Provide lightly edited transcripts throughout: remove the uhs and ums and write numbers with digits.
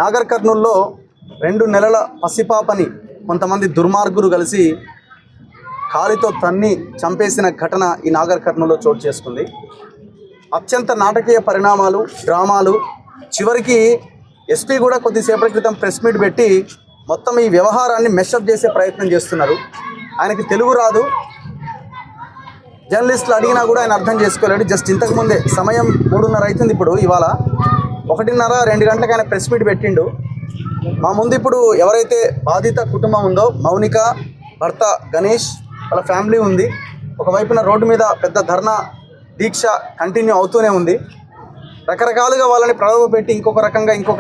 నాగర్ కర్నూల్లో 2 నెలల పసిపాపని కొంతమంది దుర్మార్గులు కలిసి కాలితో తన్ని చంపేసిన ఘటన ఈ నాగర్ కర్నూల్లో చోటు చేసుకుంది. అత్యంత నాటకీయ పరిణామాలు, డ్రామాలు. చివరికి ఎస్పీ కూడా కొద్దిసేపటి క్రితం ప్రెస్ మీట్ పెట్టి మొత్తం ఈ వ్యవహారాన్ని మెషప్ చేసే ప్రయత్నం చేస్తున్నారు. ఆయనకి తెలుగు రాదు, జర్నలిస్టులు అడిగినా కూడా ఆయన అర్థం చేసుకోలేడు. జస్ట్ ఇంతకుముందే సమయం 3:30 అవుతుంది, ఇప్పుడు ఇవాళ 1:30-2 గంటలకు ఆయన ప్రెస్ మీట్ పెట్టిండు. మా ముందు ఇప్పుడు ఎవరైతే బాధిత కుటుంబం ఉందో, మౌనిక, భర్త గణేష్, వాళ్ళ ఫ్యామిలీ ఉంది. ఒకవైపున రోడ్డు మీద పెద్ద ధర్నా దీక్ష కంటిన్యూ అవుతూనే ఉంది. రకరకాలుగా వాళ్ళని ప్రలోభపెట్టి ఇంకొక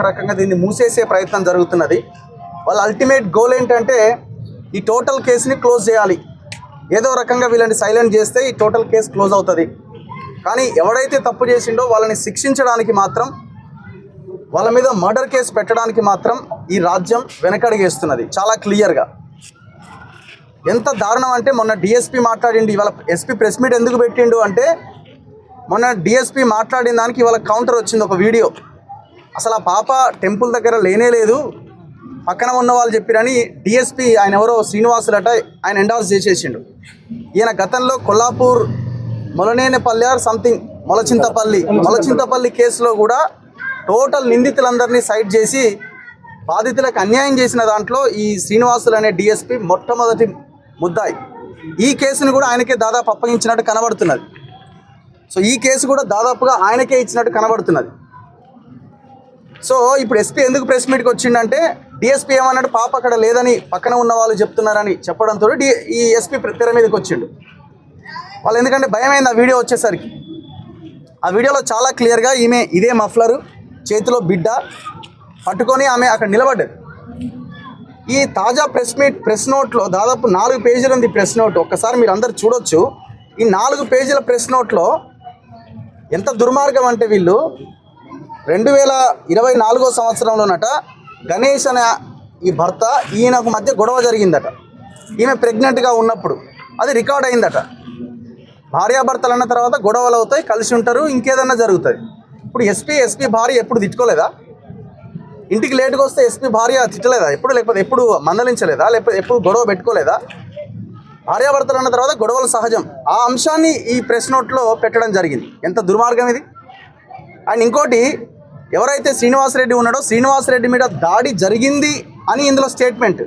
రకంగా దీన్ని మూసేసే ప్రయత్నం జరుగుతున్నది. వాళ్ళ అల్టిమేట్ గోల్ ఏంటంటే ఈ టోటల్ కేసుని క్లోజ్ చేయాలి. ఏదో రకంగా వీళ్ళని సైలెంట్ చేస్తే ఈ టోటల్ కేసు క్లోజ్ అవుతుంది. కానీ ఎవడైతే తప్పు చేసిండో వాళ్ళని శిక్షించడానికి మాత్రం, వాళ్ళ మీద మర్డర్ కేసు పెట్టడానికి మాత్రం ఈ రాజ్యం వెనకడుగేస్తున్నది చాలా క్లియర్గా. ఎంత దారుణం అంటే మొన్న డిఎస్పీ మాట్లాడిండు, ఇవాళ ఎస్పీ ప్రెస్ మీట్ ఎందుకు పెట్టిండు అంటే మొన్న డిఎస్పీ మాట్లాడిన దానికి ఇవాళ కౌంటర్ వచ్చింది, ఒక వీడియో. అసలు ఆ పాప టెంపుల్ దగ్గర లేనే లేదు, పక్కన ఉన్న వాళ్ళు చెప్పిరని డిఎస్పీ ఆయన ఎవరో శ్రీనివాసులట ఆయన ఎండార్స్ చేసేసిండు. ఈయన గతంలో కొల్లాపూర్ మొలనేనపల్లి సంథింగ్ మొలచింతపల్లి కేసులో కూడా టోటల్ నిందితులందరినీ సైడ్ చేసి బాధితులకు అన్యాయం చేసిన దాంట్లో ఈ శ్రీనివాసులు అనే డిఎస్పీ మొట్టమొదటి ముద్దాయి. ఈ కేసును కూడా ఆయనకే దాదాపు అప్పగించినట్టు కనబడుతున్నది. సో ఈ కేసు కూడా దాదాపుగా ఆయనకే ఇచ్చినట్టు కనబడుతున్నది. సో ఇప్పుడు ఎస్పీ ఎందుకు ప్రెస్ మీట్కి వచ్చిండంటే డిఎస్పీ ఏమన్నాడు, పాప అక్కడ లేదని పక్కన ఉన్న వాళ్ళు చెప్తున్నారని చెప్పడంతో ఈ ఎస్పీ తెర మీదకి వచ్చిండు. వాళ్ళు ఎందుకంటే భయమైంది ఆ వీడియో వచ్చేసరికి. ఆ వీడియోలో చాలా క్లియర్గా ఈమె ఇదే మఫ్లరు, చేతిలో బిడ్డ పట్టుకొని ఆమె అక్కడ నిలబడ్డది. ఈ తాజా ప్రెస్ నోట్లో దాదాపు 4 పేజీలు ఉంది ప్రెస్ నోట్. ఒక్కసారి మీరు అందరు చూడొచ్చు. ఈ 4 పేజీల ప్రెస్ నోట్లో ఎంత దుర్మార్గం అంటే వీళ్ళు 2024 సంవత్సరంలోనట గణేష్ అనే ఈ భర్త ఈయనకు మధ్య గొడవ జరిగిందట. ఈమె ప్రెగ్నెంట్గా ఉన్నప్పుడు అది రికార్డ్ అయిందట. భార్యాభర్తలు అన్న తర్వాత గొడవలు అవుతాయి, కలిసి ఉంటారు, ఇంకేదన్నా జరుగుతుంది. ఇప్పుడు ఎస్పీ భార్య ఎప్పుడు తిట్టుకోలేదా? ఇంటికి లేటుగా వస్తే ఎస్పీ భార్య తిట్టలేదా ఎప్పుడు? లేకపోతే ఎప్పుడు మందలించలేదా? లేకపోతే ఎప్పుడు గొడవ పెట్టుకోలేదా? భార్యాభర్తలు అన్న తర్వాత గొడవలు సహజం. ఆ అంశాన్ని ఈ ప్రెస్ నోట్లో పెట్టడం జరిగింది. ఎంత దుర్మార్గం ఇది! అండ్ ఇంకోటి, ఎవరైతే శ్రీనివాసరెడ్డి ఉన్నాడో శ్రీనివాసరెడ్డి మీద దాడి జరిగింది అని ఇందులో స్టేట్మెంట్,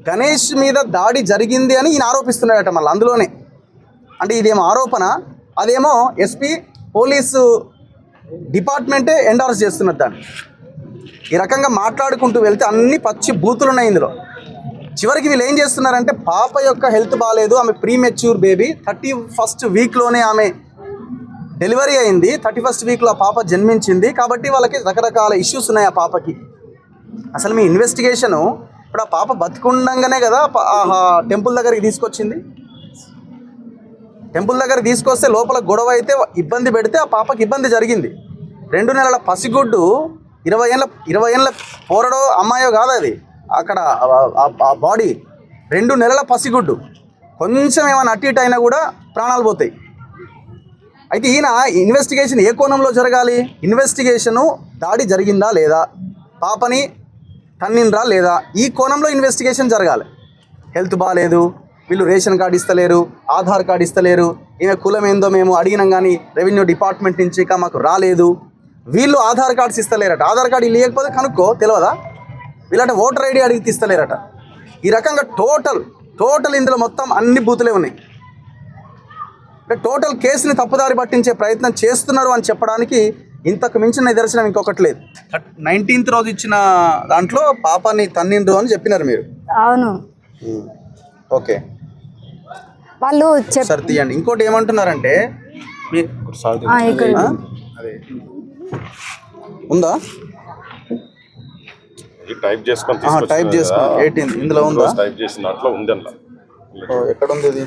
గణేష్ మీద దాడి జరిగింది అని ఈయన ఆరోపిస్తున్నాడట. మళ్ళీ అందులోనే అంటే ఇదేమో ఆరోపణ, అదేమో ఎస్పీ పోలీసు డిపార్ట్మెంటే ఎండార్స్ చేస్తున్నది దాన్ని. ఈ రకంగా మాట్లాడుకుంటూ వెళ్తే అన్ని పచ్చి బూతులు ఉన్నాయి ఇందులో. చివరికి వీళ్ళు ఏం చేస్తున్నారంటే పాప యొక్క హెల్త్ బాగాలేదు, ఆమె ప్రీమెచ్యూర్ బేబీ, 31st వీక్లోనే ఆమె డెలివరీ అయింది, 31st వీక్లో ఆ పాప జన్మించింది. కాబట్టి వాళ్ళకి రకరకాల ఇష్యూస్ ఉన్నాయి ఆ పాపకి. అసలు మీ ఇన్వెస్టిగేషను ఇప్పుడు ఆ పాప బతికుండగానే కదా టెంపుల్ దగ్గరికి తీసుకొచ్చింది. టెంపుల్ దగ్గరికి తీసుకొస్తే లోపల గొడవ అయితే ఇబ్బంది పెడితే ఆ పాపకి ఇబ్బంది జరిగింది. 2 నెలల పసిగుడ్డు, 20 ఏళ్ళ పోరడో అమ్మాయో కాదు అది, అక్కడ ఆ బాడీ 2 నెలల పసిగుడ్డు. కొంచెం ఏమైనా అటు ఇటు అయినా కూడా ప్రాణాలు పోతాయి. అయితే ఈయన ఇన్వెస్టిగేషన్ ఏ కోణంలో జరగాలి? ఇన్వెస్టిగేషను దాడి జరిగిందా లేదా, పాపని తన్నిండ్రా లేదా, ఈ కోణంలో ఇన్వెస్టిగేషన్ జరగాలి. హెల్త్ బాగాలేదు, వీళ్ళు రేషన్ కార్డు ఇస్తలేరు, ఆధార్ కార్డు ఇస్తలేరు, ఈమె కులం ఏందో మేము అడిగినాం కానీ రెవెన్యూ డిపార్ట్మెంట్ నుంచి ఇక మాకు రాలేదు, వీళ్ళు ఆధార్ కార్డ్స్ ఇస్తలేరట. ఆధార్ కార్డు లేకపోతే కనుక్కో తెలియదా? వీళ్ళంటే ఓటర్ ఐడి అడిగి తీస్తలేరట. ఈ రకంగా టోటల్ ఇందులో మొత్తం అన్ని బూతులే ఉన్నాయి. అంటే టోటల్ కేసుని తప్పుదారి పట్టించే ప్రయత్నం చేస్తున్నారు అని చెప్పడానికి ఇంతకు మించిన నిదర్శనం ఇంకొకటి లేదు. 19th రోజు ఇచ్చిన దాంట్లో పాపాన్ని తన్నిండ్రు అని చెప్పినారు మీరు. అవును, ఓకే, వాళ్ళు సరే తీయండి. ఇంకోటి ఏమంటున్నారంటే అదే ఉందా, టైప్ చేసుకొని 18 ఇందులో ఉందా? టైప్ చేసిన దాంట్లో ఉంది. ఎక్కడ ఉంది ఇది?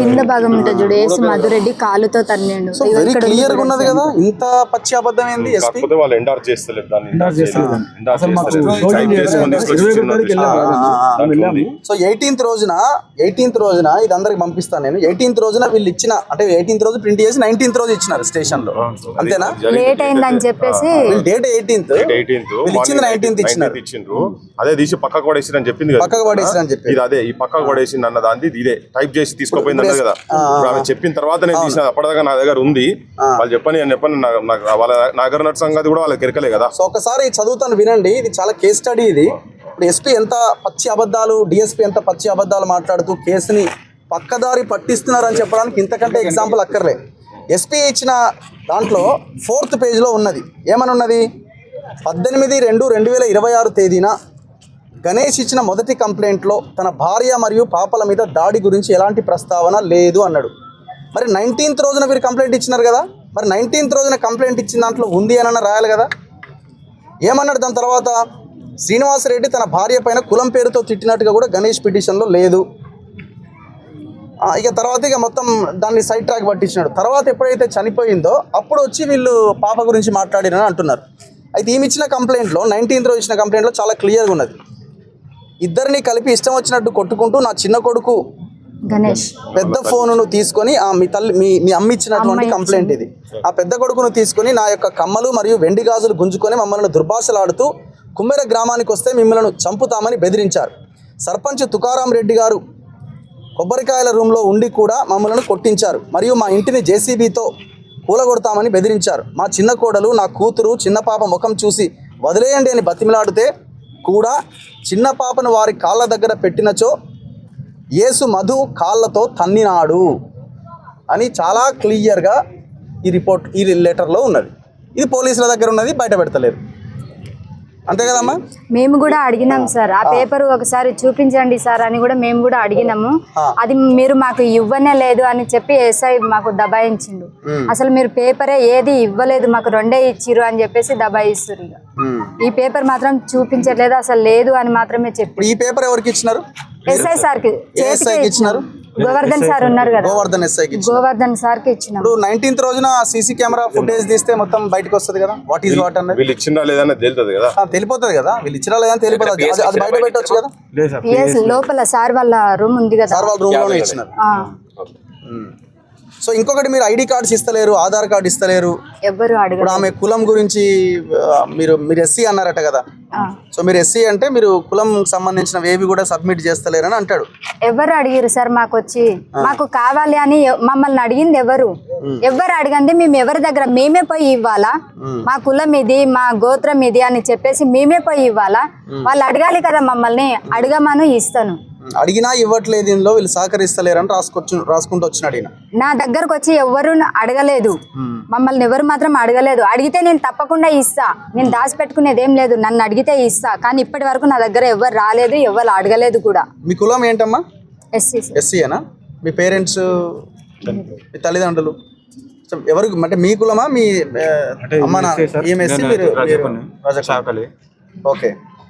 కింద భాగం ఉంటుంది చూడు, ఏసు మధురెడ్డి కాలుతో తన్నిండు. సో వెరీ క్లియర్ గా ఉన్నది కదా, ఇంత పచ్చి అబద్ధం ఏంది ఎస్పీ? కాకపోతే వాళ్ళు ఎండార్ చేస్తలేరు దాన్ని. సో 18th రోజున ఇది అందరికి పంపిస్తాను నేను. 18th రోజున వీళ్ళు ఇచ్చిన, అంటే 18th రోజు ప్రింట్ చేసి 19th రోజు ఇచ్చినారు స్టేషన్ లో, అంతేనా? లేట్ అయిందని చెప్పేసి వీళ్ళు డేట్ 18th, వీళ్ళు ఇచ్చింది 19th ఇచ్చిండ్రు. అదే తీసి పక్కకు పడేసి అని చెప్పింది కదా, పక్కకు పడేసి అని చెప్పి ఇది అదే ఈ పక్కకు పడేసి అన్న దాన్ని ఇదే టైప్ చేసి తీసుకోపోయింది అన్నది కదా. ఇప్పుడు ఆమె చెప్పిన తర్వాత నేను తీసిన, అప్పటిదాకా నా దగ్గర ఉంది. వాళ్ళు చెప్పని వాళ్ళ నాగర్ నట్ సంగతి కూడా వాళ్ళకి ఎరకలే కదా. సో ఒకసారి చదువుతాను వినండి, ఇది చాలా కేస్ స్టడీ ఇది. ఇప్పుడు ఎస్పీ ఎంత పచ్చి అబద్ధాలు, డిఎస్పీ ఎంత పచ్చి అబద్ధాలు మాట్లాడుతూ కేసుని పక్కదారి పట్టిస్తున్నారని చెప్పడానికి ఇంతకంటే ఎగ్జాంపుల్ అక్కర్లే. ఎస్పీ ఇచ్చిన దాంట్లో 4th పేజ్లో ఉన్నది, ఏమని ఉన్నది? 18/2/2026 తేదీన గణేష్ ఇచ్చిన మొదటి కంప్లైంట్లో తన భార్య మరియు పాపల మీద దాడి గురించి ఎలాంటి ప్రస్తావన లేదు అన్నాడు. మరి 19th రోజున వీరు కంప్లైంట్ ఇచ్చినారు కదా, మరి 19th రోజున కంప్లైంట్ ఇచ్చిన దాంట్లో ఉంది అని రాయాలి కదా. ఏమన్నాడు దాని తర్వాత? శ్రీనివాసరెడ్డి తన భార్య పైన కులం పేరుతో తిట్టినట్టుగా కూడా గణేష్ పిటిషన్లో లేదు. ఇక తర్వాత మొత్తం దాన్ని సైడ్ ట్రాక్ పట్టించినాడు. తర్వాత ఎప్పుడైతే చనిపోయిందో అప్పుడు వచ్చి వీళ్ళు పాప గురించి మాట్లాడిరని అంటున్నారు. అయితే ఈమె ఇచ్చిన కంప్లైంట్లో 19th రోజు ఇచ్చిన కంప్లైంట్లో చాలా క్లియర్గా ఉన్నది. ఇద్దరిని కలిపి ఇష్టం వచ్చినట్టు కొట్టుకుంటూ నా చిన్న కొడుకు గణేష్ పెద్ద ఫోనును తీసుకొని మీ తల్లి మీ అమ్మ ఇచ్చినటువంటి కంప్లైంట్ ఇది. ఆ పెద్ద కొడుకును తీసుకొని నా యొక్క కమ్మలు మరియు వెండి గాజులు గుంజుకొని మమ్మల్ని దుర్భాషలాడుతూ కుమ్మెర గ్రామానికి వస్తే మిమ్మల్ని చంపుతామని బెదిరించారు. సర్పంచ్ తుకారాం రెడ్డి గారు కొబ్బరికాయల రూమ్లో ఉండి కూడా మమ్మల్ని కొట్టించారు మరియు మా ఇంటిని జేసీబీతో కూలగొడతామని బెదిరించారు. మా చిన్న కోడలు, నా కూతురు, చిన్న పాప ముఖం చూసి వదిలేయండి అని బతిమిలాడితే కూడా చిన్న పాపను వారి కాళ్ళ దగ్గర పెట్టినచో యేసు మధు కాళ్ళతో తన్నినాడు అని చాలా క్లియర్గా ఈ లెటర్లో ఉన్నది. ఇది పోలీసుల దగ్గర ఉన్నది, బయట పెడతలేరు. అంతే కదమ్మా? మేము కూడా అడిగినాం సార్, ఆ పేపర్ ఒకసారి చూపించండి సార్ అని కూడా మేము కూడా అడిగినాము. అది మీరు మాకు ఇవ్వనే లేదు అని చెప్పి ఎస్ఐ మాకు దబాయించిండు. అసలు మీరు పేపరే ఏది ఇవ్వలేదు, మాకు 2 ఇచ్చిరు అని చెప్పేసి దబాయిస్తారు. ఇక ఈ పేపర్ మాత్రం చూపించట్లేదు, అసలు లేదు అని మాత్రమే చెప్పి. ఈ పేపర్ ఎవరికి ఇచ్చినారు? ఎస్ఐ సార్కి ఇచ్చినారు. గోవర్ధన్ సార్ ఉన్నారు కదా, గోవర్ధన్ ఎస్ఐకి గోవర్ధన్ సార్కి ఇచ్చినాం. ఇప్పుడు 19th రోజున సీసీ కెమెరా ఫుటేజ్ తీస్తే మొత్తం బయటకు వస్తుంది కదా, వాట్ ఈస్ వాట్ అన్నది వీళ్ళు ఇచ్చినా లేదని తెలుస్తుంది కదా, తెలిపోతుంది కదా. వీళ్ళు ఇచ్చినా లేదని తెలిపోతుంది, అది బయట పెట్టవచ్చు కదా. లోపల సార్ వాళ్ళ రూమ్ ఉంది కదా, సార్ వాళ్ళ రూమ్ లోనే ఇచ్చినారు. సో ఇంకొకటి, మీరు ఐడి కార్డ్స్ ఇస్తలేరు, ఆధార్ కార్డు ఇస్తలేరు. ఎవరు ఇప్పుడు ఆమె కులం గురించి మీరు ఎస్సీ అన్నారట కదా. సో మీరు ఎస్సీ అంటే మీరు కులం సంబంధించినవి ఏవి కూడా సబ్మిట్ చేస్తలేరని అంటాడు. ఎవరు అడిగారు సార్ మాకు వచ్చి, మాకు కావాలి అని మమ్మల్ని అడిగింది ఎవరు అడగండి, మేము ఎవరి దగ్గర మేమే పోయి ఇవ్వాలా? మా కులం ఇది, మా గోత్రం ఇది అని చెప్పేసి మేమే పోయి ఇవ్వాలా? వాళ్ళు అడగాలి కదా మమ్మల్ని, అడగమను ఇస్తాను. అడిగినా ఇవ్వట్లేదు, ఇందులో వీళ్ళు సహకరిస్తలేరని రాసుకుంటూ వచ్చినాడు ఈయన. నా దగ్గరకు వచ్చి ఎవరు అడగలేదు, మమ్మల్ని ఎవరు మాత్రం అడగలేదు. అడిగితే నేను తప్పకుండా ఇస్తా, నేను దాచిపెట్టుకునేది ఏం లేదు, నన్ను అడిగితే ఇస్తా. కానీ ఇప్పటి వరకు నా దగ్గర ఎవరు రాలేదు, ఎవరు అడగలేదు కూడా. మీ కులం ఏంటమ్మా? ఎస్సీనా? మీ పేరెంట్స్, మీ తల్లిదండ్రులు ఎవరు అంటే మీ కులమా? మీ అమ్మ నాన్న? ఓకే.